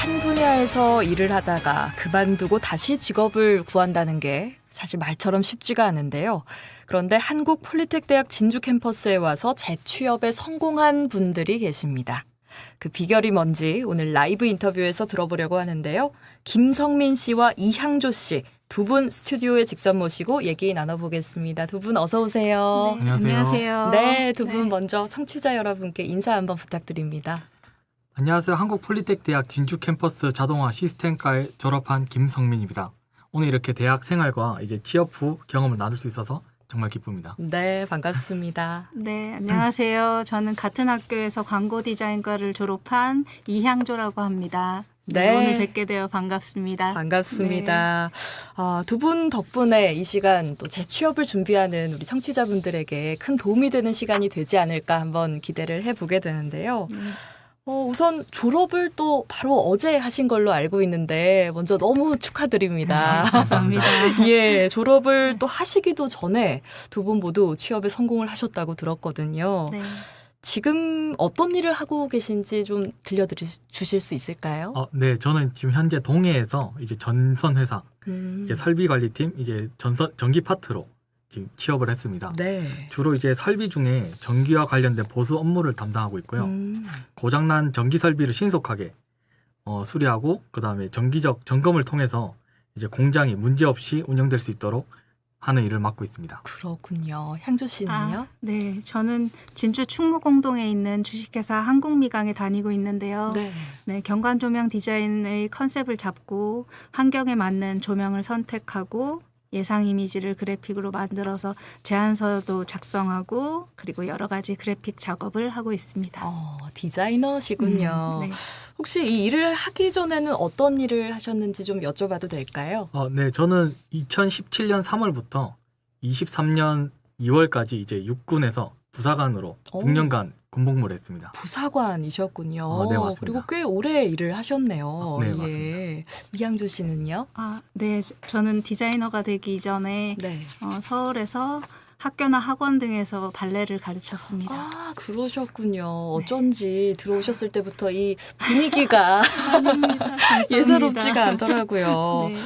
한 분야에서 일을 하다가 그만두고 다시 직업을 구한다는 게 사실 말처럼 쉽지가 않은데요. 그런데 한국 폴리텍대학 진주 캠퍼스에 와서 재취업에 성공한 분들이 계십니다. 그 비결이 뭔지 오늘 라이브 인터뷰에서 들어보려고 하는데요. 김성민 씨와 이향조 씨 두 분 스튜디오에 직접 모시고 얘기 나눠보겠습니다. 두 분 어서 오세요. 네, 안녕하세요. 네, 두 분 먼저 청취자 여러분께 인사 한번 부탁드립니다. 안녕하세요. 한국 폴리텍대학 진주 캠퍼스 자동화 시스템과에 졸업한 김성민입니다. 오늘 이렇게 대학 생활과 이제 취업 후 경험을 나눌 수 있어서 정말 기쁩니다. 네, 반갑습니다. 네, 안녕하세요. 저는 같은 학교에서 광고 디자인과를 졸업한 이향조라고 합니다. 네. 오늘 뵙게 되어 반갑습니다. 반갑습니다. 두 분 덕분에 이 시간 또 재취업을 준비하는 우리 청취자분들에게 큰 도움이 되는 시간이 되지 않을까 한번 기대를 해보게 되는데요. 우선 졸업을 또 바로 어제 하신 걸로 알고 있는데 먼저 너무 축하드립니다. 감사합니다. 예, 졸업을 또 하시기도 전에 두 분 모두 취업에 성공을 하셨다고 들었거든요. 네. 지금 어떤 일을 하고 계신지 좀 들려주실 수 있을까요? 네, 저는 지금 현재 동해에서 이제 전선 회사 이제 설비 관리팀 이제 전기 파트로 지금 취업을 했습니다. 네. 주로 이제 설비 중에 전기와 관련된 보수 업무를 담당하고 있고요. 고장난 전기 설비를 신속하게 수리하고 그다음에 정기적 점검을 통해서 이제 공장이 문제 없이 운영될 수 있도록 하는 일을 맡고 있습니다. 그렇군요. 향조 씨는요? 네, 저는 진주 충무공동에 있는 주식회사 한국미강에 다니고 있는데요. 네. 네, 경관 조명 디자인의 컨셉을 잡고 환경에 맞는 조명을 선택하고 예상 이미지를 그래픽으로 만들어서 제안서도 작성하고 그리고 여러 가지 그래픽 작업을 하고 있습니다. 디자이너시군요. 네. 혹시 이 일을 하기 전에는 어떤 일을 하셨는지 좀 여쭤봐도 될까요? 네, 저는 2017년 3월부터 23년 2월까지 이제 육군에서 부사관으로 6년간 군복무를 했습니다. 부사관이셨군요. 네, 맞습니다. 그리고 꽤 오래 일을 하셨네요. 네, 예. 맞습니다. 이향조 씨는요? 네, 저는 디자이너가 되기 이전에 네. 서울에서 학교나 학원 등에서 발레를 가르쳤습니다. 그러셨군요. 어쩐지 들어오셨을 때부터 이 분위기가 아닙니다. 예사롭지가 않더라고요. 네.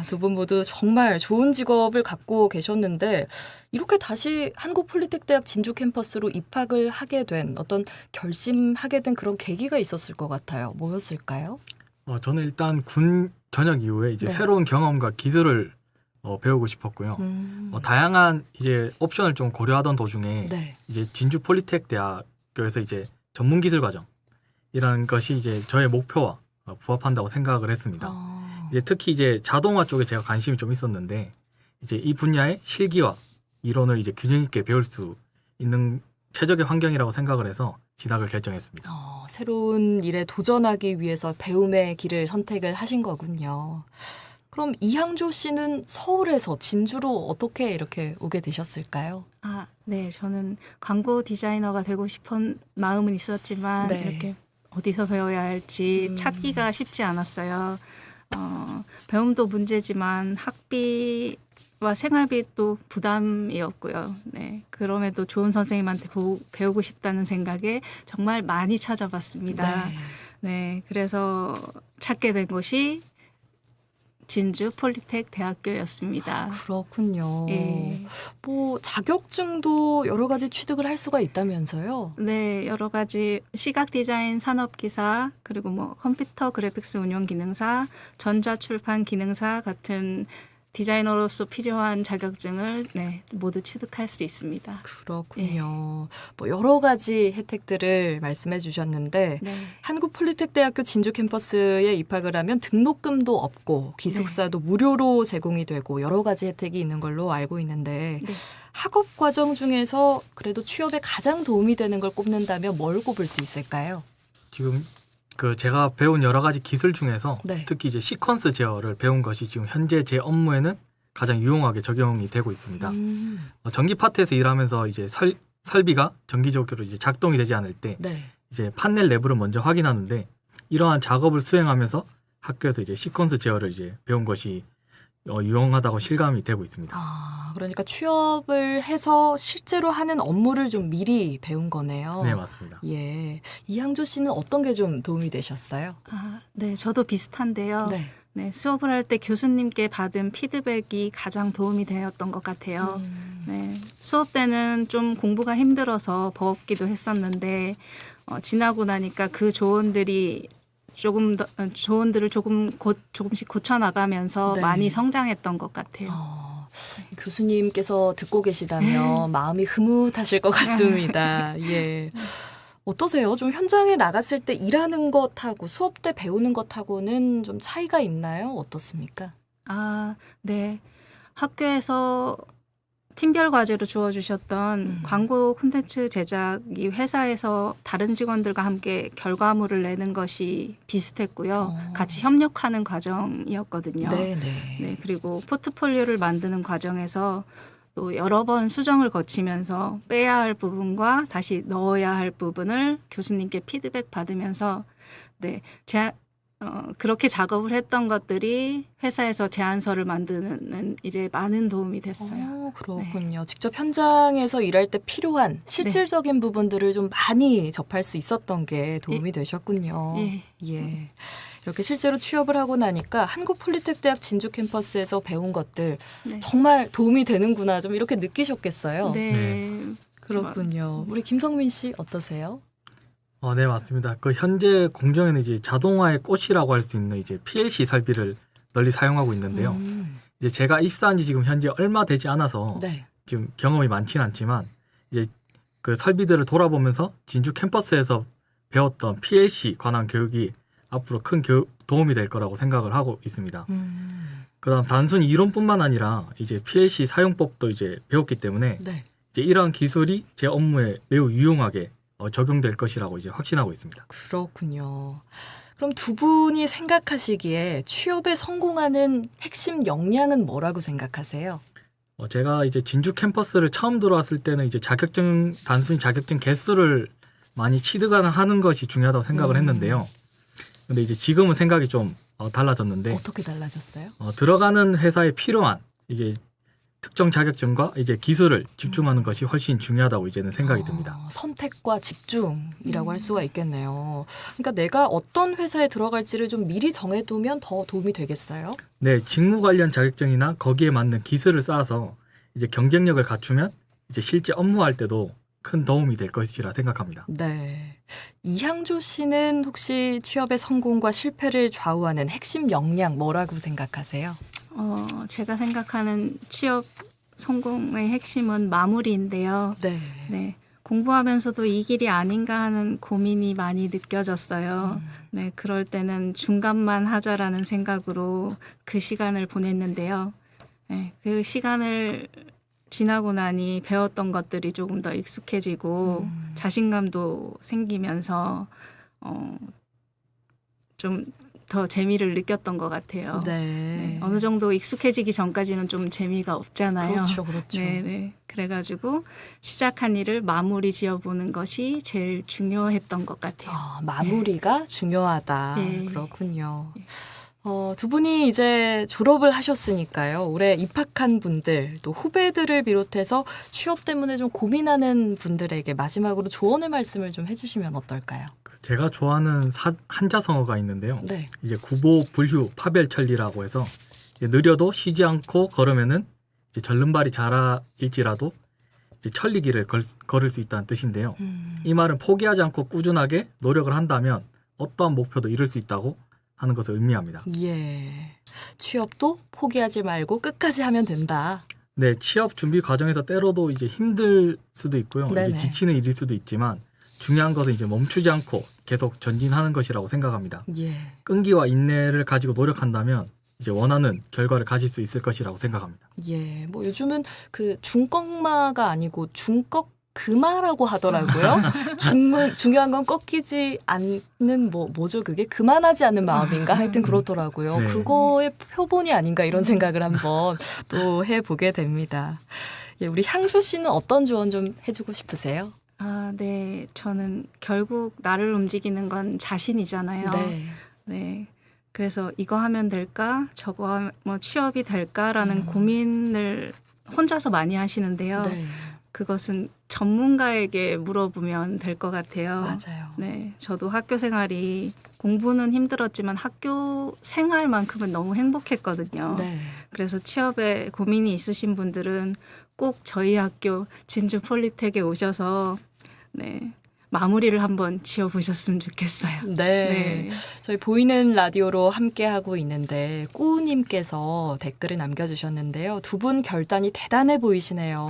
두 분 모두 정말 좋은 직업을 갖고 계셨는데 이렇게 다시 한국 폴리텍대학 진주 캠퍼스로 입학을 하게 된 어떤 결심하게 된 그런 계기가 있었을 것 같아요. 뭐였을까요? 저는 일단 군 전역 이후에 이제 네. 새로운 경험과 기술을 배우고 싶었고요. 다양한 이제 옵션을 좀 고려하던 도중에 네. 이제 진주 폴리텍 대학교에서 이제 전문 기술 과정이라는 것이 이제 저의 목표와 부합한다고 생각을 했습니다. 이제 특히 이제 자동화 쪽에 제가 관심이 좀 있었는데 이제 이 분야의 실기와 이론을 이제 균형 있게 배울 수 있는 최적의 환경이라고 생각을 해서 진학을 결정했습니다. 새로운 일에 도전하기 위해서 배움의 길을 선택을 하신 거군요. 그럼 이향조 씨는 서울에서 진주로 어떻게 이렇게 오게 되셨을까요? 네, 저는 광고 디자이너가 되고 싶은 마음은 있었지만 네. 이렇게 어디서 배워야 할지 찾기가 쉽지 않았어요. 배움도 문제지만 학비와 생활비 또 부담이었고요. 네, 그럼에도 좋은 선생님한테 배우고 싶다는 생각에 정말 많이 찾아봤습니다. 네. 네, 그래서 찾게 된 곳이 진주 폴리텍 대학교였습니다. 그렇군요. 예. 자격증도 여러 가지 취득을 할 수가 있다면서요? 네, 여러 가지 시각 디자인 산업 기사, 그리고 컴퓨터 그래픽스 운영 기능사, 전자 출판 기능사 같은 디자이너로서 필요한 자격증을 모두 취득할 수 있습니다. 그렇군요. 여러 가지 혜택들을 말씀해 주셨는데 네. 한국 폴리텍대학교 진주 캠퍼스에 입학을 하면 등록금도 없고 기숙사도 무료로 제공이 되고 여러 가지 혜택이 있는 걸로 알고 있는데 네. 학업 과정 중에서 그래도 취업에 가장 도움이 되는 걸 꼽는다면 뭘 꼽을 수 있을까요? 지금 제가 배운 여러 가지 기술 중에서 네. 특히 이제 시퀀스 제어를 배운 것이 지금 현재 제 업무에는 가장 유용하게 적용이 되고 있습니다. 전기 파트에서 일하면서 이제 설비가 정기적으로 이제 작동이 되지 않을 때 네. 이제 판넬 내부를 먼저 확인하는데 이러한 작업을 수행하면서 학교에서 이제 시퀀스 제어를 이제 배운 것이 유용하다고 실감이 되고 있습니다. 그러니까 취업을 해서 실제로 하는 업무를 좀 미리 배운 거네요. 네, 맞습니다. 예. 이항조 씨는 어떤 게 좀 도움이 되셨어요? 네, 저도 비슷한데요. 네. 네, 수업을 할 때 교수님께 받은 피드백이 가장 도움이 되었던 것 같아요. 네, 수업 때는 좀 공부가 힘들어서 버겁기도 했었는데 지나고 나니까 그 조언들을 조금씩 고쳐 나가면서 네. 많이 성장했던 것 같아요. 교수님께서 듣고 계시다면 마음이 흐뭇하실 것 같습니다. 예. 어떠세요? 좀 현장에 나갔을 때 일하는 것하고 수업 때 배우는 것하고는 좀 차이가 있나요? 어떻습니까? 네. 학교에서 팀별 과제로 주어주셨던 광고 콘텐츠 제작이 회사에서 다른 직원들과 함께 결과물을 내는 것이 비슷했고요. 같이 협력하는 과정이었거든요. 네, 그리고 포트폴리오를 만드는 과정에서 또 여러 번 수정을 거치면서 빼야 할 부분과 다시 넣어야 할 부분을 교수님께 피드백 받으면서 그렇게 작업을 했던 것들이 회사에서 제안서를 만드는 일에 많은 도움이 됐어요. 그렇군요. 네. 직접 현장에서 일할 때 필요한 실질적인 부분들을 좀 많이 접할 수 있었던 게 도움이 되셨군요. 예. 이렇게 실제로 취업을 하고 나니까 한국폴리텍대학 진주 캠퍼스에서 배운 것들 정말 도움이 되는구나 좀 이렇게 느끼셨겠어요. 네. 그렇군요. 우리 김성민 씨 어떠세요? 네, 맞습니다. 그 현재 공정에는 이제 자동화의 꽃이라고 할 수 있는 이제 PLC 설비를 널리 사용하고 있는데요. 이제 제가 입사한 지 지금 현재 얼마 되지 않아서 지금 경험이 많지는 않지만 이제 그 설비들을 돌아보면서 진주 캠퍼스에서 배웠던 PLC 관한 교육이 앞으로 큰 도움이 될 거라고 생각을 하고 있습니다. 그다음 단순히 이론뿐만 아니라 이제 PLC 사용법도 이제 배웠기 때문에 이제 이러한 기술이 제 업무에 매우 유용하게 적용될 것이라고 이제 확신하고 있습니다. 그렇군요. 그럼 두 분이 생각하시기에 취업에 성공하는 핵심 역량은 뭐라고 생각하세요? 제가 이제 진주 캠퍼스를 처음 들어왔을 때는 이제 단순히 자격증 개수를 많이 취득하는 것이 중요하다고 생각을 했는데요. 근데 이제 지금은 생각이 좀 달라졌는데 어떻게 달라졌어요? 들어가는 회사에 필요한 이제 특정 자격증과 이제 기술을 집중하는 것이 훨씬 중요하다고 이제는 생각이 듭니다. 선택과 집중이라고 할 수가 있겠네요. 그러니까 내가 어떤 회사에 들어갈지를 좀 미리 정해두면 더 도움이 되겠어요? 네, 직무 관련 자격증이나 거기에 맞는 기술을 쌓아서 이제 경쟁력을 갖추면 이제 실제 업무할 때도 큰 도움이 될 것이라 생각합니다. 네. 이항조 씨는 혹시 취업의 성공과 실패를 좌우하는 핵심 역량 뭐라고 생각하세요? 제가 생각하는 취업 성공의 핵심은 마무리인데요. 네. 공부하면서도 이 길이 아닌가 하는 고민이 많이 느껴졌어요. 네, 그럴 때는 중간만 하자라는 생각으로 그 시간을 보냈는데요. 네, 그 시간을 지나고 나니 배웠던 것들이 조금 더 익숙해지고 자신감도 생기면서 좀 더 재미를 느꼈던 것 같아요. 네, 어느 정도 익숙해지기 전까지는 좀 재미가 없잖아요. 그렇죠. 네. 그래가지고 시작한 일을 마무리 지어보는 것이 제일 중요했던 것 같아요. 마무리가 중요하다. 그렇군요. 두 분이 이제 졸업을 하셨으니까요. 올해 입학한 분들, 또 후배들을 비롯해서 취업 때문에 좀 고민하는 분들에게 마지막으로 조언의 말씀을 좀 해주시면 어떨까요? 제가 좋아하는 한자성어가 있는데요. 이제 구보불휴 파별천리라고 해서 이제 느려도 쉬지 않고 걸으면은 이제 절름발이 자라일지라도 이제 천리길을 걸을 수 있다는 뜻인데요. 이 말은 포기하지 않고 꾸준하게 노력을 한다면 어떠한 목표도 이룰 수 있다고 하는 것을 의미합니다. 예. 취업도 포기하지 말고 끝까지 하면 된다. 네, 취업 준비 과정에서 때로도 이제 힘들 수도 있고요. 이제 지치는 일일 수도 있지만 중요한 것은 이제 멈추지 않고 계속 전진하는 것이라고 생각합니다. 끈기와 인내를 가지고 노력한다면 이제 원하는 결과를 가질 수 있을 것이라고 생각합니다. 예, 뭐 요즘은 그 중꺾마가 아니고 중꺾그마라고 하더라고요. 중요한 건 꺾이지 않는 뭐죠 그게 그만하지 않는 마음인가 하여튼 그렇더라고요. 그거의 표본이 아닌가 이런 생각을 한번 또 해보게 됩니다. 예, 우리 향조 씨는 어떤 조언 좀 해주고 싶으세요? 네. 저는 결국 나를 움직이는 건 자신이잖아요. 네. 그래서 이거 하면 될까? 저거 뭐 취업이 될까라는 고민을 혼자서 많이 하시는데요. 네. 그것은 전문가에게 물어보면 될 것 같아요. 맞아요. 네, 저도 학교 생활이 공부는 힘들었지만 학교 생활만큼은 너무 행복했거든요. 네. 그래서 취업에 고민이 있으신 분들은 꼭 저희 학교 진주 폴리텍에 오셔서 네, 마무리를 한번 지어보셨으면 좋겠어요. 네. 네. 저희 보이는 라디오로 함께하고 있는데 꾸우님께서 댓글을 남겨주셨는데요. 두 분 결단이 대단해 보이시네요.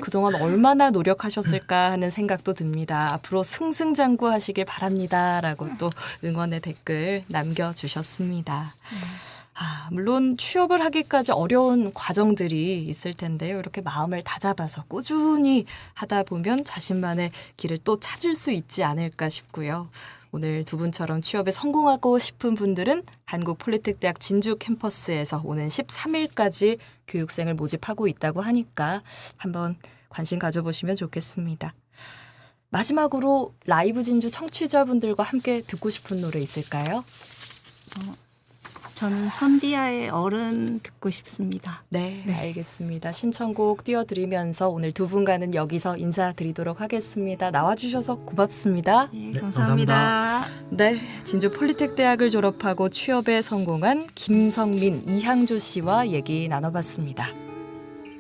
그동안 얼마나 노력하셨을까 하는 생각도 듭니다. 앞으로 승승장구하시길 바랍니다. 라고 또 응원의 댓글 남겨주셨습니다. 물론 취업을 하기까지 어려운 과정들이 있을 텐데요. 이렇게 마음을 다잡아서 꾸준히 하다 보면 자신만의 길을 또 찾을 수 있지 않을까 싶고요. 오늘 두 분처럼 취업에 성공하고 싶은 분들은 한국폴리텍대학 진주 캠퍼스에서 오는 13일까지 교육생을 모집하고 있다고 하니까 한번 관심 가져보시면 좋겠습니다. 마지막으로 라이브 진주 청취자분들과 함께 듣고 싶은 노래 있을까요? 저는 손디아의 어른 듣고 싶습니다. 네, 네. 알겠습니다. 신청곡 띄워드리면서 오늘 두 분과는 여기서 인사드리도록 하겠습니다. 나와주셔서 고맙습니다. 네, 네, 감사합니다. 네, 진주 폴리텍 대학을 졸업하고 취업에 성공한 김성민, 이항조 씨와 얘기 나눠봤습니다.